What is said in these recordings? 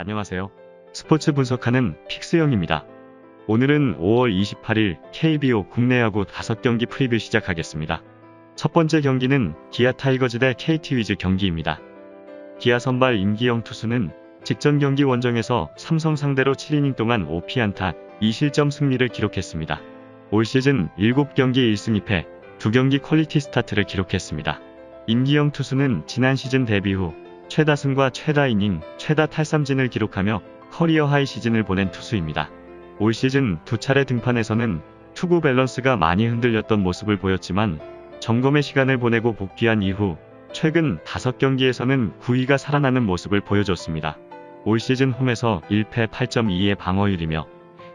안녕하세요. 스포츠 분석하는 픽스영입니다. 오늘은 5월 28일 KBO 국내 야구 5경기 프리뷰 시작하겠습니다. 첫 번째 경기는 기아 타이거즈 대 KT 위즈 경기입니다. 기아 선발 임기영 투수는 직전 경기 원정에서 삼성 상대로 7이닝 동안 5피안타 2실점 승리를 기록했습니다. 올 시즌 7경기 1승 2패, 2경기 퀄리티 스타트를 기록했습니다. 임기영 투수는 지난 시즌 데뷔 후 최다승과 최다이닝, 최다 탈삼진을 기록하며 커리어 하이 시즌을 보낸 투수입니다. 올 시즌 두 차례 등판에서는 투구 밸런스가 많이 흔들렸던 모습을 보였지만 점검의 시간을 보내고 복귀한 이후 최근 5경기에서는 구위가 살아나는 모습을 보여줬습니다. 올 시즌 홈에서 1패 8.2의 방어율이며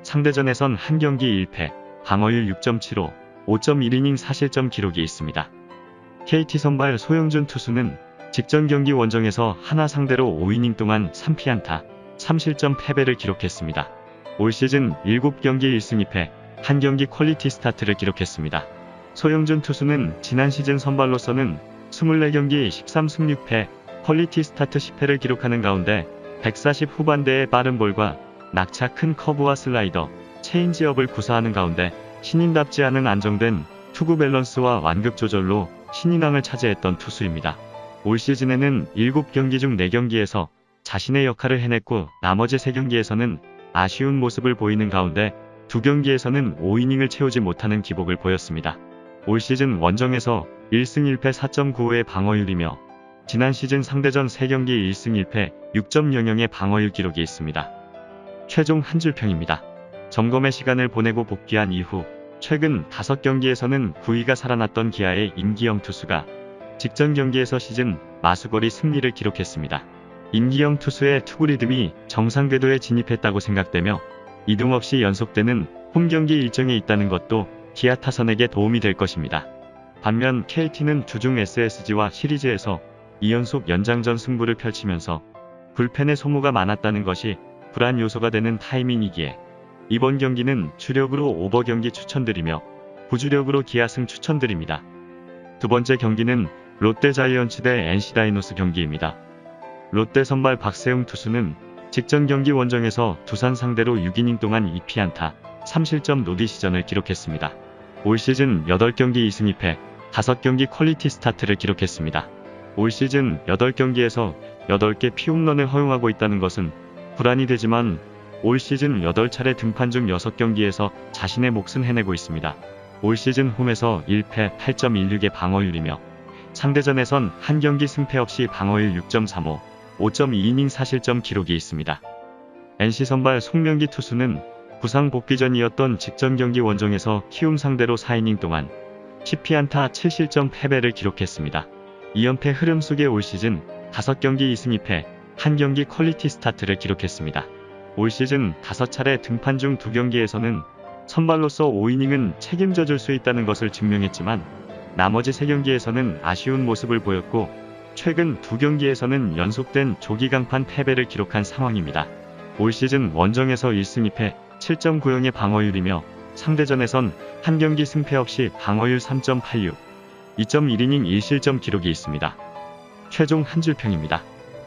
상대전에선 한 경기 1패, 방어율 6.75, 5.1이닝 4실점 기록이 있습니다. KT 선발 소영준 투수는 직전 경기 원정에서 하나 상대로 5이닝 동안 3피안타, 3실점 패배를 기록했습니다. 올 시즌 7경기 1승 2패, 한 경기 퀄리티 스타트를 기록했습니다. 소영준 투수는 지난 시즌 선발로서는 24경기 13승 6패, 퀄리티 스타트 10패를 기록하는 가운데 140 후반대의 빠른 볼과 낙차 큰 커브와 슬라이더, 체인지업을 구사하는 가운데 신인답지 않은 안정된 투구 밸런스와 완급 조절로 신인왕을 차지했던 투수입니다. 올 시즌에는 7경기 중 4경기에서 자신의 역할을 해냈고 나머지 3경기에서는 아쉬운 모습을 보이는 가운데 2경기에서는 5이닝을 채우지 못하는 기복을 보였습니다. 올 시즌 원정에서 1승 1패 4.95의 방어율이며 지난 시즌 상대전 3경기 1승 1패 6.00의 방어율 기록이 있습니다. 최종 한 줄평입니다. 점검의 시간을 보내고 복귀한 이후 최근 5경기에서는 구위가 살아났던 기아의 임기영 투수가 직전 경기에서 시즌 마수거리 승리를 기록했습니다. 임기영 투수의 투구 리듬이 정상 궤도에 진입했다고 생각되며 이동 없이 연속되는 홈경기 일정에 있다는 것도 기아 타선에게 도움이 될 것입니다. 반면 KT는 주중 SSG와 시리즈에서 2연속 연장전 승부를 펼치면서 불펜의 소모가 많았다는 것이 불안 요소가 되는 타이밍이기에 이번 경기는 주력으로 오버 경기 추천드리며 부주력으로 기아승 추천드립니다. 두 번째 경기는 롯데 자이언츠 대 NC 다이노스 경기입니다. 롯데 선발 박세웅 투수는 직전 경기 원정에서 두산 상대로 6이닝 동안 2피안타, 3실점 노디 시전을 기록했습니다. 올 시즌 8경기 2승 2패, 5경기 퀄리티 스타트를 기록했습니다. 올 시즌 8경기에서 8개 피홈런을 허용하고 있다는 것은 불안이 되지만 올 시즌 8차례 등판 중 6경기에서 자신의 몫은 해내고 있습니다. 올 시즌 홈에서 1패 8.16의 방어율이며 상대전에선 한 경기 승패 없이 방어율 6.35, 5.2이닝 4실점 기록이 있습니다. NC 선발 송명기 투수는 부상 복귀 전이었던 직전 경기 원정에서 키움 상대로 4이닝 동안 10피안타 7실점 패배를 기록했습니다. 2연패 흐름 속에 올 시즌 5경기 2승 2패, 한 경기 퀄리티 스타트를 기록했습니다. 올 시즌 5차례 등판 중 2경기에서는 선발로서 5이닝은 책임져 줄 수 있다는 것을 증명했지만 나머지 3경기에서는 아쉬운 모습을 보였고 최근 2경기에서는 연속된 조기 강판 패배를 기록한 상황입니다. 올 시즌 원정에서 1승 2패 7.90의 방어율이며 상대전에선 한 경기 승패 없이 방어율 3.86, 2.1이닝 1실점 기록이 있습니다. 최종 한 줄평입니다.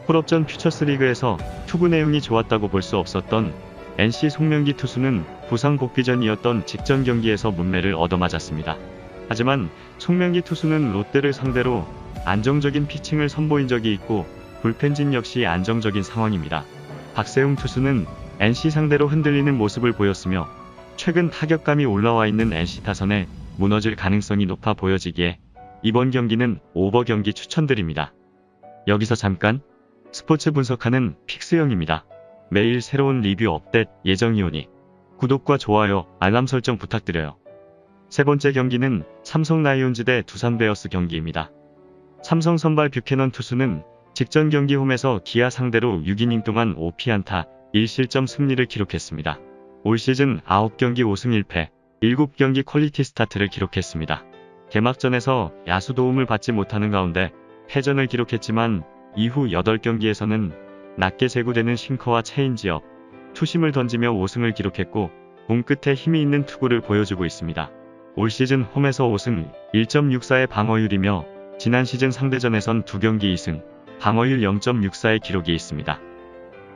홀업전 퓨처스리그에서 투구 내용이 좋았다고 볼 수 없었던 NC 송명기 투수는 부상 복귀 전이었던 직전 경기에서 문매를 얻어맞았습니다. 하지만 송명기 투수는 롯데를 상대로 안정적인 피칭을 선보인 적이 있고 불펜진 역시 안정적인 상황입니다. 박세웅 투수는 NC 상대로 흔들리는 모습을 보였으며 최근 타격감이 올라와 있는 NC 타선에 무너질 가능성이 높아 보여지기에 이번 경기는 오버 경기 추천드립니다. 여기서 잠깐 스포츠 분석하는 픽스영입니다. 매일 새로운 리뷰 업데이트 예정이오니 구독과 좋아요, 알람 설정 부탁드려요. 세 번째 경기는 삼성 라이온즈 대 두산 베어스 경기입니다. 삼성 선발 뷰캐넌 투수는 직전 경기 홈에서 기아 상대로 6이닝 동안 5피안타 1실점 승리를 기록했습니다. 올 시즌 9경기 5승 1패, 7경기 퀄리티 스타트를 기록했습니다. 개막전에서 야수 도움을 받지 못하는 가운데 패전을 기록했지만 이후 8경기에서는 낮게 제구되는 싱커와 체인지업, 투심을 던지며 5승을 기록했고 공 끝에 힘이 있는 투구를 보여주고 있습니다. 올 시즌 홈에서 5승 1.64의 방어율이며 지난 시즌 상대전에선 2경기 2승, 방어율 0.64의 기록이 있습니다.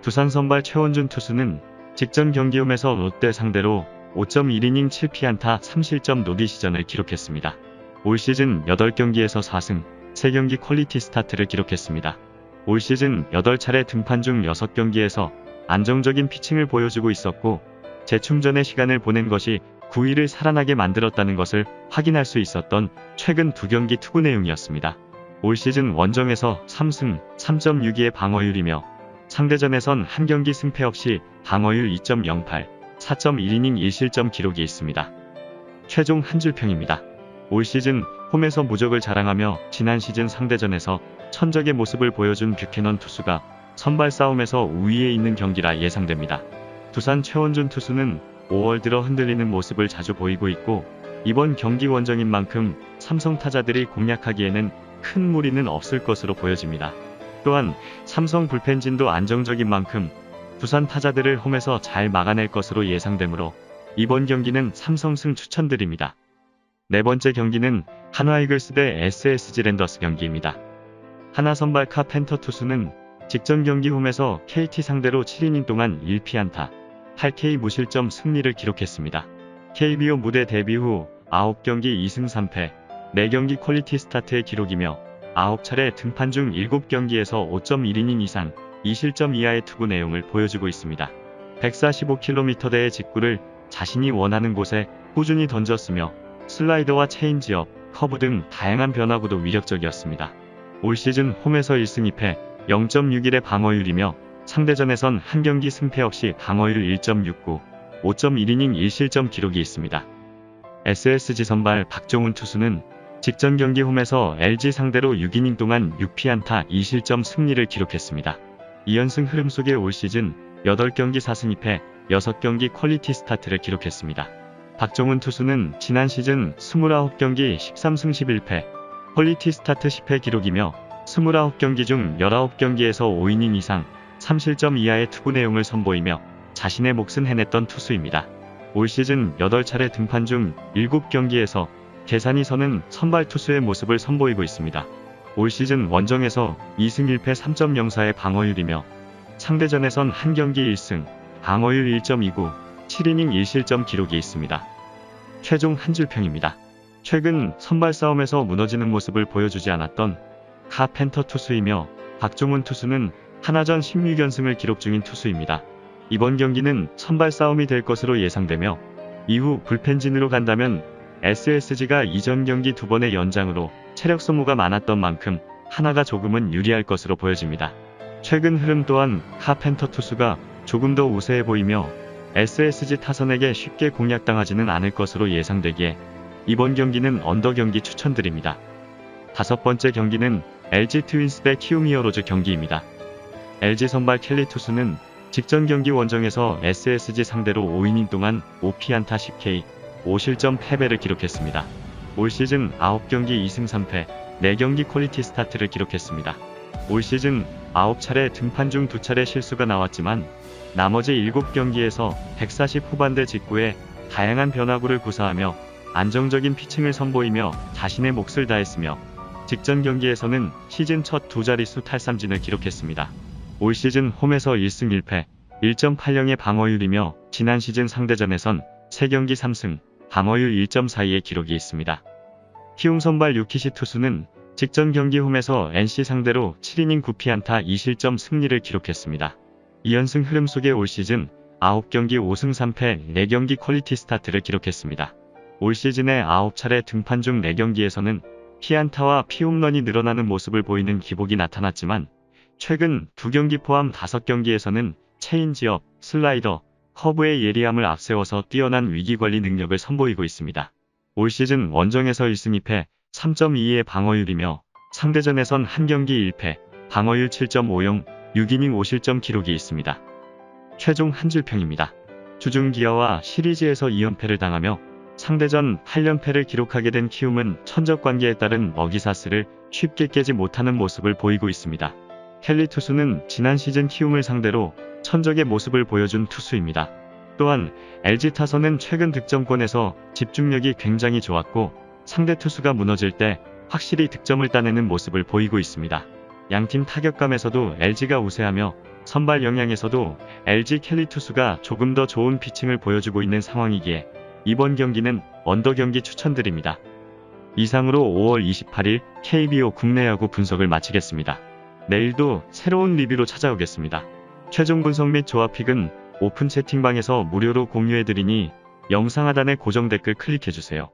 두산 선발 최원준 투수는 직전 경기 홈에서 롯데 상대로 5.1이닝 7피안타 3실점 노리 시전을 기록했습니다. 올 시즌 8경기에서 4승, 3경기 퀄리티 스타트를 기록했습니다. 올 시즌 8차례 등판 중 6경기에서 안정적인 피칭을 보여주고 있었고 재충전의 시간을 보낸 것이 9위를 살아나게 만들었다는 것을 확인할 수 있었던 최근 2경기 투구 내용이었습니다. 올 시즌 원정에서 3승 3.62의 방어율이며 상대전에선 한 경기 승패 없이 방어율 2.08, 4.1이닝 1실점 기록이 있습니다. 최종 한 줄평입니다. 올 시즌 홈에서 무적을 자랑하며 지난 시즌 상대전에서 천적의 모습을 보여준 뷰캐넌 투수가 선발 싸움에서 우위에 있는 경기라 예상됩니다. 두산 최원준 투수는 5월 들어 흔들리는 모습을 자주 보이고 있고 이번 경기 원정인 만큼 삼성 타자들이 공략하기에는 큰 무리는 없을 것으로 보여집니다. 또한 삼성 불펜진도 안정적인 만큼 두산 타자들을 홈에서 잘 막아낼 것으로 예상되므로 이번 경기는 삼성승 추천드립니다. 네 번째 경기는 한화 이글스 대 SSG 랜더스 경기입니다. 한화 선발 카펜터 투수는 직전 경기 홈에서 KT 상대로 7이닝 동안 1피안타, 8K 무실점 승리를 기록했습니다. KBO 무대 데뷔 후 9경기 2승 3패, 4경기 퀄리티 스타트의 기록이며 9차례 등판 중 7경기에서 5.1이닝 이상, 2실점 이하의 투구 내용을 보여주고 있습니다. 145km대의 직구를 자신이 원하는 곳에 꾸준히 던졌으며 슬라이더와 체인지업, 커브 등 다양한 변화구도 위력적이었습니다. 올 시즌 홈에서 1승 2패, 0.61의 방어율이며 상대전에선 한 경기 승패 없이 방어율 1.69, 5.1이닝 1실점 기록이 있습니다. SSG 선발 박종훈 투수는 직전 경기 홈에서 LG 상대로 6이닝 동안 6피안타 2실점 승리를 기록했습니다. 2연승 흐름 속에 올 시즌 8경기 4승 2패, 6경기 퀄리티 스타트를 기록했습니다. 박종훈 투수는 지난 시즌 29경기 13승 11패, 퀄리티 스타트 10회 기록이며 29경기 중 19경기에서 5이닝 이상, 3실점 이하의 투구 내용을 선보이며 자신의 몫은 해냈던 투수입니다. 올 시즌 8차례 등판 중 7경기에서 계산이 서는 선발 투수의 모습을 선보이고 있습니다. 올 시즌 원정에서 2승 1패 3.04의 방어율이며 상대전에선 한 경기 1승, 방어율 1.29, 7이닝 1실점 기록이 있습니다. 최종 한 줄평입니다. 최근 선발 싸움에서 무너지는 모습을 보여주지 않았던 카펜터 투수이며 박종훈 투수는 한화전 16연승을 기록 중인 투수입니다. 이번 경기는 선발 싸움이 될 것으로 예상되며 이후 불펜진으로 간다면 SSG가 이전 경기 2번의 연장으로 체력 소모가 많았던 만큼 한화가 조금은 유리할 것으로 보여집니다. 최근 흐름 또한 카펜터 투수가 조금 더 우세해 보이며 SSG 타선에게 쉽게 공략당하지는 않을 것으로 예상되기에 이번 경기는 언더 경기 추천드립니다. 다섯 번째 경기는 LG 트윈스 대 키움 히어로즈 경기입니다. LG 선발 켈리 투수는 직전 경기 원정에서 SSG 상대로 5이닝 동안 5피안타 10K, 5실점 패배를 기록했습니다. 올 시즌 9경기 2승 3패, 4경기 퀄리티 스타트를 기록했습니다. 올 시즌 9차례 등판 중 2차례 실수가 나왔지만 나머지 7경기에서 140 후반대 직구에 다양한 변화구를 구사하며 안정적인 피칭을 선보이며 자신의 몫을 다했으며 직전 경기에서는 시즌 첫 2자릿수 탈삼진을 기록했습니다. 올 시즌 홈에서 1승 1패, 1.80의 방어율이며 지난 시즌 상대전에선 3경기 3승, 방어율 1.42의 기록이 있습니다. 키움 선발 유키시 투수는 직전 경기 홈에서 NC 상대로 7이닝 9피안타 2실점 승리를 기록했습니다. 2연승 흐름 속에 올 시즌 9경기 5승 3패 4경기 퀄리티 스타트를 기록했습니다. 올 시즌의 9차례 등판 중 4경기에서는 피안타와 피홈런이 늘어나는 모습을 보이는 기복이 나타났지만 최근 2경기 포함 5경기에서는 체인지업, 슬라이더, 커브의 예리함을 앞세워서 뛰어난 위기관리 능력을 선보이고 있습니다. 올 시즌 원정에서 1승 2패, 3.22의 방어율이며 상대전에선 한 경기 1패, 방어율 7.50, 6이닝 5실점 기록이 있습니다. 최종 한 줄평입니다. 주중 기아와 시리즈에서 2연패를 당하며 상대전 8연패를 기록하게 된 키움은 천적 관계에 따른 먹이사슬을 쉽게 깨지 못하는 모습을 보이고 있습니다. 켈리 투수는 지난 시즌 키움을 상대로 천적의 모습을 보여준 투수입니다. 또한 LG 타선은 최근 득점권에서 집중력이 굉장히 좋았고 상대 투수가 무너질 때 확실히 득점을 따내는 모습을 보이고 있습니다. 양팀 타격감에서도 LG가 우세하며 선발 역량에서도 LG 켈리 투수가 조금 더 좋은 피칭을 보여주고 있는 상황이기에 이번 경기는 언더 경기 추천드립니다. 이상으로 5월 28일 KBO 국내 야구 분석을 마치겠습니다. 내일도 새로운 리뷰로 찾아오겠습니다. 최종 분석 및 조합픽은 오픈 채팅방에서 무료로 공유해드리니 영상 하단의 고정 댓글 클릭해주세요.